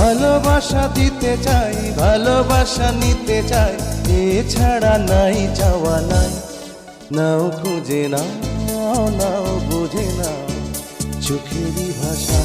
ভালোবাসা দিতে চাই, ভালোবাসা নিতে চাই, এছাড়া নাই চাওয়া নাই। নাও খুঁজে নাও, নাও বুঝে নাও চোখেরই ভাষা।